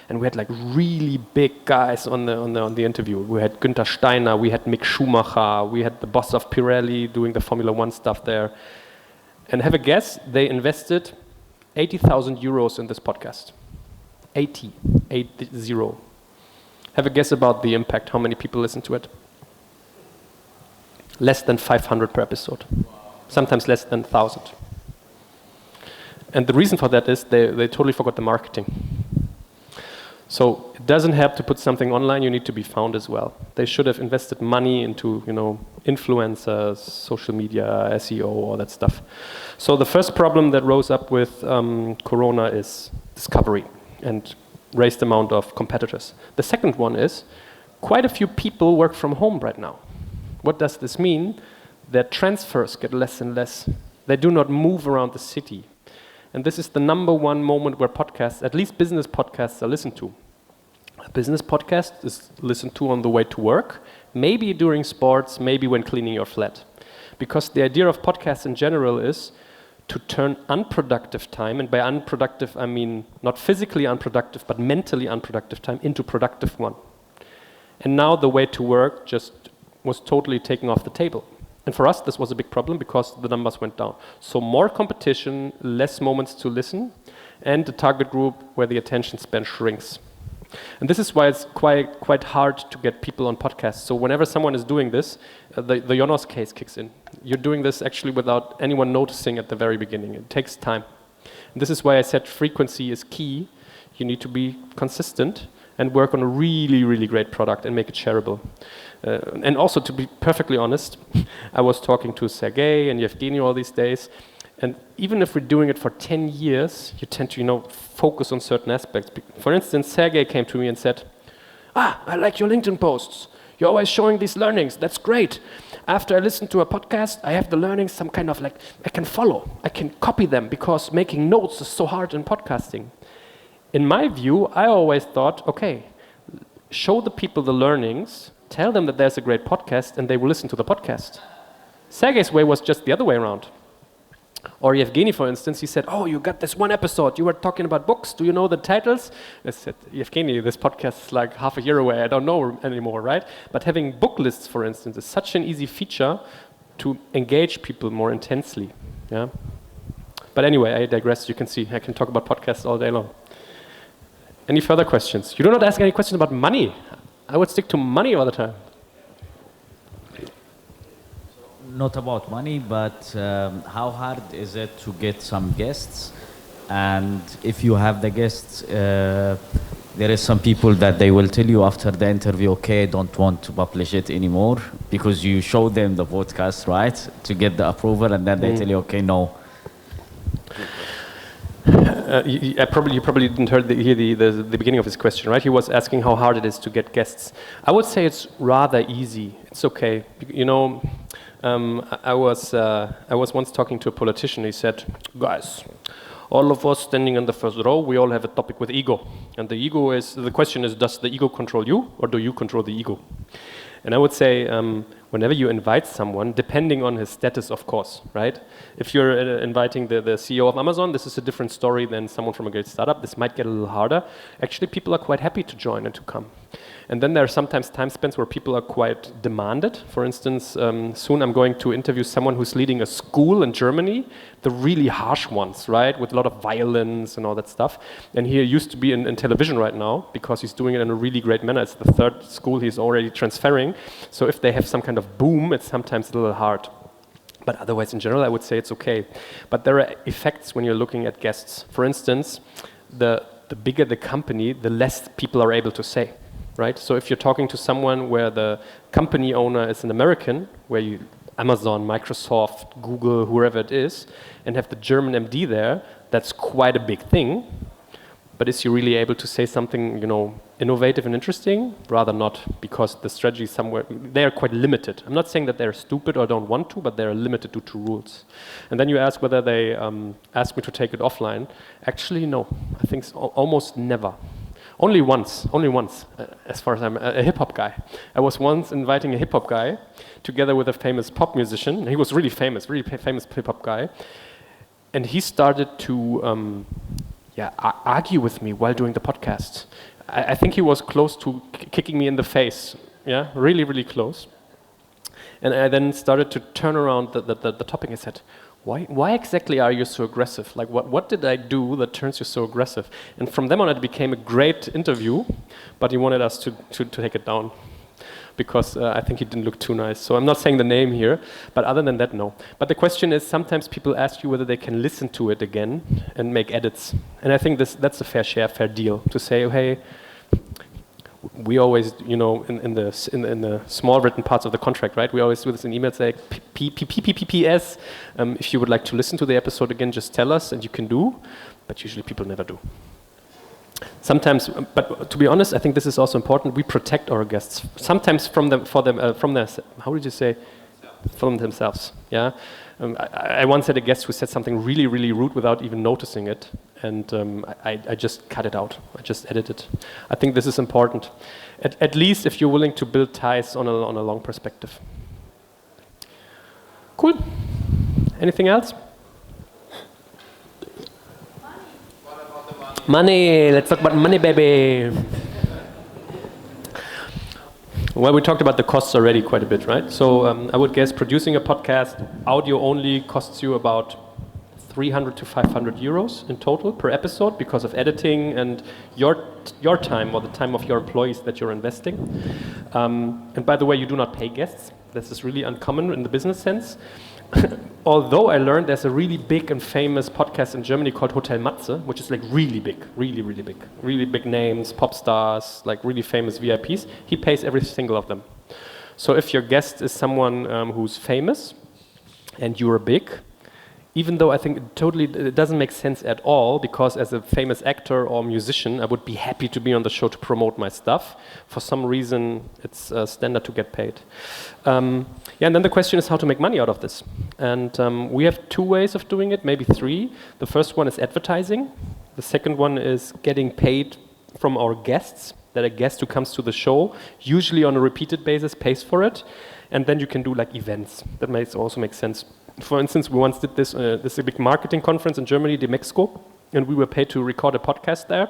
A: And we had like really big guys on the interview. We had Günther Steiner, we had Mick Schumacher, we had the boss of Pirelli doing the Formula One stuff there. And have a guess, they invested 80,000 euros in this podcast. 80. Have a guess about the impact, how many people listen to it? Less than 500 per episode. Sometimes less than 1,000. And the reason for that is they totally forgot the marketing. So it doesn't help to put something online, you need to be found as well. They should have invested money into, influencers, social media, SEO, all that stuff. So the first problem that rose up with Corona is discovery and raised amount of competitors. The second one is quite a few people work from home right now. What does this mean? Their transfers get less and less. They do not move around the city. And this is the number one moment where podcasts, at least business podcasts, are listened to. A business podcast is listened to on the way to work, maybe during sports, maybe when cleaning your flat. Because the idea of podcasts in general is to turn unproductive time, and by unproductive I mean not physically unproductive, but mentally unproductive time, into productive one. And now the way to work just was totally taken off the table. And for us, this was a big problem because the numbers went down. So more competition, less moments to listen, and the target group where the attention span shrinks. And this is why it's quite hard to get people on podcasts. So whenever someone is doing this, the Jonas case kicks in. You're doing this actually without anyone noticing at the very beginning. It takes time. And this is why I said frequency is key. You need to be consistent and work on a really, really great product and make it shareable. And also, to be perfectly honest, I was talking to Sergey and Yevgeny all these days, and even if we're doing it for 10 years, you tend to, focus on certain aspects. For instance, Sergey came to me and said, I like your LinkedIn posts. You're always showing these learnings. That's great. After I listen to a podcast, I have the learnings, some kind of I can follow. I can copy them because making notes is so hard in podcasting. In my view, I always thought, okay, show the people the learnings, tell them that there's a great podcast, and they will listen to the podcast. Sergey's way was just the other way around. Or Yevgeny, for instance, he said, you got this one episode, you were talking about books, do you know the titles? I said, Yevgeny, this podcast is like half a year away, I don't know anymore, right? But having book lists, for instance, is such an easy feature to engage people more intensely. Yeah. But anyway, I digress, you can see, I can talk about podcasts all day long. Any further questions? You do not ask any questions about money. I would stick to money all the time.
D: Not about money, but how hard is it to get some guests? And if you have the guests, there is some people that they will tell you after the interview, okay, don't want to publish it anymore, because you show them the podcast, right, to get the approval, and then they tell you, okay, no.
A: You probably didn't hear the beginning of his question, right? He was asking how hard it is to get guests. I would say it's rather easy. It's okay. I was once talking to a politician. He said, guys, all of us standing in the first row, we all have a topic with ego. And the question is, does the ego control you, or do you control the ego? And I would say, whenever you invite someone, depending on his status, of course, right? If you're inviting the CEO of Amazon, this is a different story than someone from a great startup. This might get a little harder. Actually, people are quite happy to join and to come. And then there are sometimes time spans where people are quite demanded. For instance, soon I'm going to interview someone who's leading a school in Germany, the really harsh ones, right, with a lot of violence and all that stuff. And he used to be in television right now because he's doing it in a really great manner. It's the third school he's already transferring. So if they have some kind of boom, it's sometimes a little hard. But otherwise, in general, I would say it's okay. But there are effects when you're looking at guests. For instance, the bigger the company, the less people are able to say. Right? So if you're talking to someone where the company owner is an American, where Amazon, Microsoft, Google, whoever it is, and have the German MD there, that's quite a big thing. but is he really able to say something, innovative and interesting? Rather not, because the strategy somewhere, they are quite limited. I'm not saying that they're stupid or don't want to, but they're limited due to rules. And then you ask whether they ask me to take it offline. Actually, no. I think almost never. Only once, as far as I'm a hip-hop guy. I was once inviting a hip-hop guy together with a famous pop musician. He was really famous hip-hop guy. And he started to argue with me while doing the podcast. I think he was close to kicking me in the face. Yeah, really, really close. And I then started to turn around the topic and said, why exactly are you so aggressive? Like, what did I do that turns you so aggressive? And from then on, it became a great interview, but he wanted us to take it down because I think he didn't look too nice. So I'm not saying the name here, but other than that, no. But the question is, sometimes people ask you whether they can listen to it again and make edits. And I think that's a fair deal to say, oh, hey, we always, in the small written parts of the contract, right? We always do this in emails like PPPPPS. If you would like to listen to the episode again, just tell us, and you can do. But usually people never do. Sometimes, but to be honest, I think this is also important. We protect our guests. Sometimes from their, how did you say, from themselves. Yeah. I once had a guest who said something really, really rude without even noticing it, and I just cut it out. I just edited. I think this is important, at least if you're willing to build ties on a long perspective. Cool. Anything else? What about the money? Money. Let's talk about money, baby. Well, we talked about the costs already quite a bit, right? So I would guess producing a podcast, audio only, costs you about 300 to 500 euros in total per episode because of editing and your time or the time of your employees that you're investing. And by the way, you do not pay guests. This is really uncommon in the business sense. Although I learned there's a really big and famous podcast in Germany called Hotel Matze, which is like really big, really big names, pop stars, like really famous VIPs. He pays every single of them. So if your guest is someone who's famous and you're big, even though I think it doesn't make sense at all, because as a famous actor or musician, I would be happy to be on the show to promote my stuff. For some reason, it's standard to get paid. And then the question is how to make money out of this. And we have two ways of doing it, maybe three. The first one is advertising. The second one is getting paid from our guests, that a guest who comes to the show, usually on a repeated basis, pays for it. And then you can do like events. That also makes sense. For instance, we once did this is a big marketing conference in Germany, the Mexico, and we were paid to record a podcast there.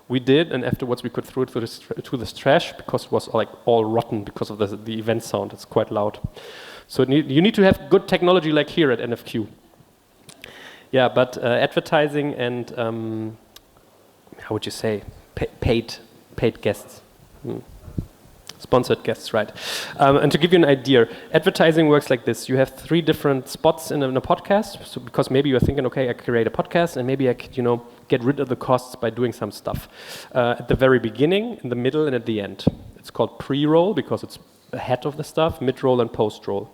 A: We did, and afterwards we could throw it to the trash because it was like all rotten because of the event sound. It's quite loud. So you need to have good technology like here at NFQ. Yeah, but advertising and how would you say paid guests. Sponsored guests, right. And to give you an idea, advertising works like this. You have 3 different spots in a podcast, so because maybe you're thinking, okay, I create a podcast and maybe I could, get rid of the costs by doing some stuff. At the very beginning, in the middle, and at the end. It's called pre-roll because it's ahead of the stuff, mid-roll and post-roll.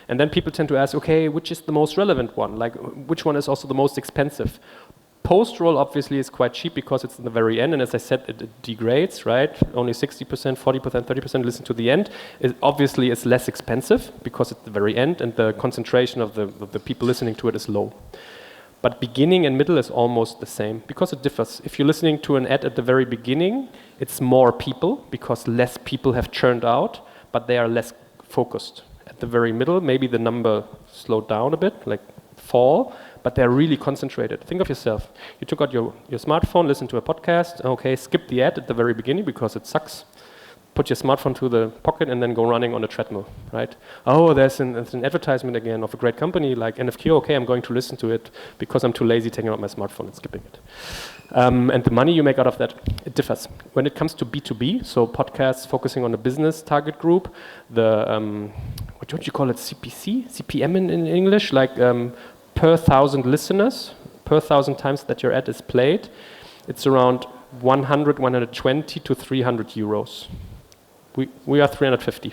A: And then people tend to ask, okay, which is the most relevant one? Like, which one is also the most expensive? Post-roll obviously is quite cheap because it's in the very end, and as I said, it degrades, right? Only 60%, 40%, 30% listen to the end. It obviously is less expensive because it's the very end, and the concentration of the people listening to it is low. But beginning and middle is almost the same because it differs. If you're listening to an ad at the very beginning, it's more people because less people have churned out, but they are less focused. At the very middle, maybe the number slowed down a bit, like fall, but they're really concentrated. Think of yourself. You took out your smartphone, listened to a podcast, okay, skip the ad at the very beginning because it sucks. Put your smartphone to the pocket and then go running on a treadmill, right? Oh, there's an advertisement again of a great company like NFQ. Okay, I'm going to listen to it because I'm too lazy taking out my smartphone and skipping it. And the money you make out of that, it differs. When it comes to B2B, so podcasts focusing on a business target group, what don't you call it, CPC? CPM in English? Like per 1,000 listeners, per 1,000 times that your ad is played, it's around 100, 120 to 300 euros. We are 350.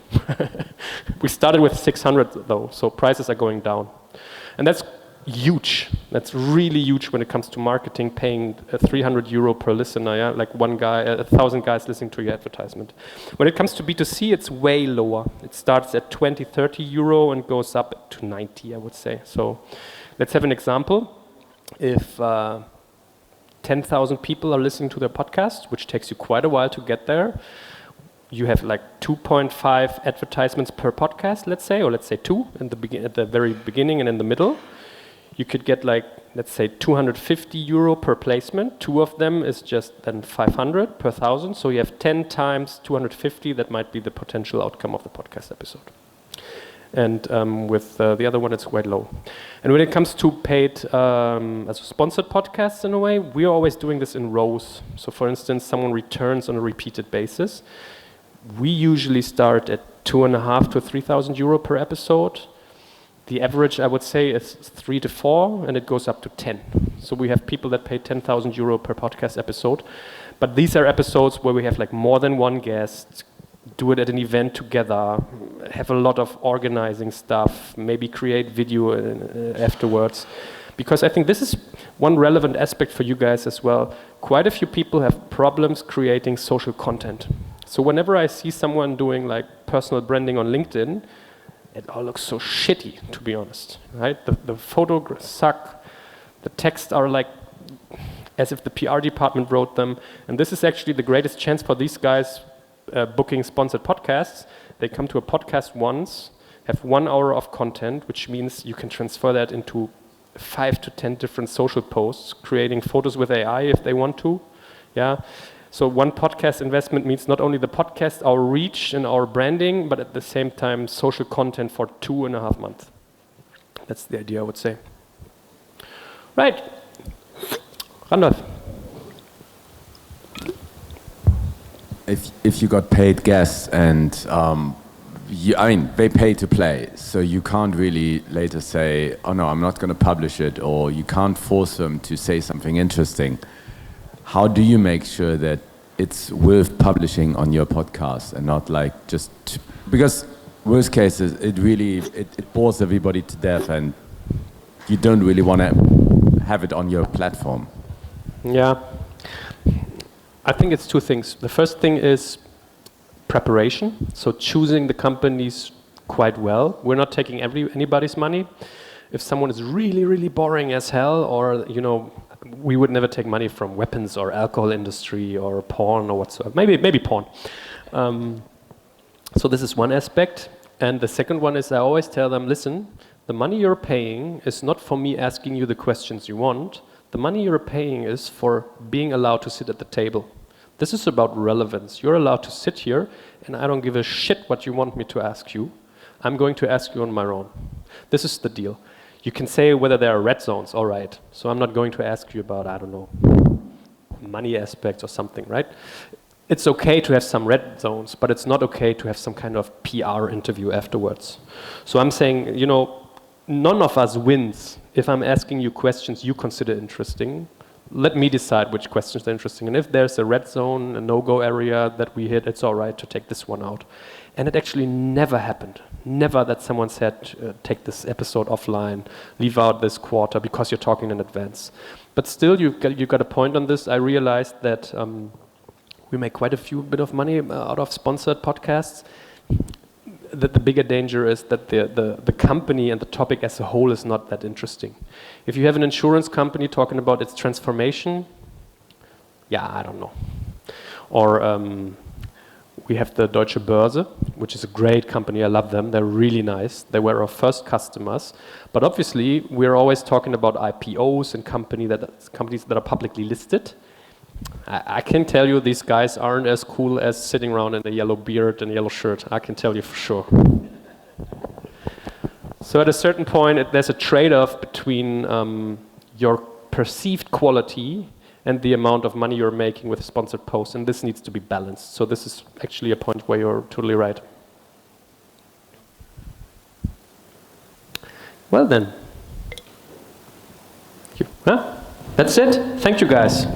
A: We started with 600 though, so prices are going down. And that's huge. That's really huge when it comes to marketing, paying €300 per listener, yeah? Like 1,000 guys listening to your advertisement. When it comes to B2C, it's way lower. It starts at 20, 30 euro and goes up to 90, I would say. So let's have an example. If 10,000 people are listening to their podcast, which takes you quite a while to get there, you have like 2.5 advertisements per podcast, let's say, or let's say 2 at the very beginning and in the middle. You could get like, let's say, €250 per placement. 2 of them is just then 500 per 1,000. So you have 10 times 250. That might be the potential outcome of the podcast episode. And with the other one, it's quite low. And when it comes to paid, as sponsored podcasts in a way, we are always doing this in rows. So for instance, someone returns on a repeated basis. We usually start at 2.5 to 3,000 euro per episode. The average, I would say, is 3 to 4, and it goes up to 10. So we have people that pay 10,000 euro per podcast episode. But these are episodes where we have like more than one guest, do it at an event together, have a lot of organizing stuff, maybe create video afterwards. Because I think this is one relevant aspect for you guys as well. Quite a few people have problems creating social content. So whenever I see someone doing like personal branding on LinkedIn, it all looks so shitty, to be honest, right? The photos suck, the texts are like as if the PR department wrote them, and this is actually the greatest chance for these guys booking sponsored podcasts. They come to a podcast once, have 1 hour of content, which means you can transfer that into 5 to 10 different social posts, creating photos with AI if they want to, yeah? So one podcast investment means not only the podcast, our reach and our branding, but at the same time social content for 2.5 months. That's the idea, I would say. Right. Randolph.
E: If you got paid guests and they pay to play, so you can't really later say, oh no, I'm not going to publish it, or you can't force them to say something interesting. How do you make sure that it's worth publishing on your podcast and not like just because worst case is it bores everybody to death and you don't really want to have it on your platform?
A: Yeah, I think it's 2 things. The first thing is preparation, so choosing the companies quite well. We're not taking anybody's money. If someone is really, really boring as hell, or we would never take money from weapons or alcohol industry or porn or whatsoever. Maybe porn. So this is one aspect. And the second one is I always tell them, listen, the money you're paying is not for me asking you the questions you want. The money you're paying is for being allowed to sit at the table. This is about relevance. You're allowed to sit here, and I don't give a shit what you want me to ask you. I'm going to ask you on my own. This is the deal. You can say whether there are red zones, all right. So I'm not going to ask you about, I don't know, money aspects or something, right? It's okay to have some red zones, but it's not okay to have some kind of PR interview afterwards. So I'm saying, none of us wins if I'm asking you questions you consider interesting. Let me decide which questions are interesting. And if there's a red zone, a no-go area that we hit, it's all right to take this one out. And it actually never happened. Never that someone said, take this episode offline, leave out this quarter because you're talking in advance. But still, you got a point on this. I realized that we make quite a few bit of money out of sponsored podcasts. The bigger danger is that the company and the topic as a whole is not that interesting. If you have an insurance company talking about its transformation, yeah, I don't know. Or we have the Deutsche Börse, which is a great company. I love them. They're really nice. They were our first customers. But obviously, we're always talking about IPOs and companies that are publicly listed. I can tell you these guys aren't as cool as sitting around in a yellow beard and a yellow shirt. I can tell you for sure. So at a certain point, there's a trade-off between your perceived quality and the amount of money you're making with sponsored posts, and this needs to be balanced. So this is actually a point where you're totally right. Well then. That's it. Thank you guys.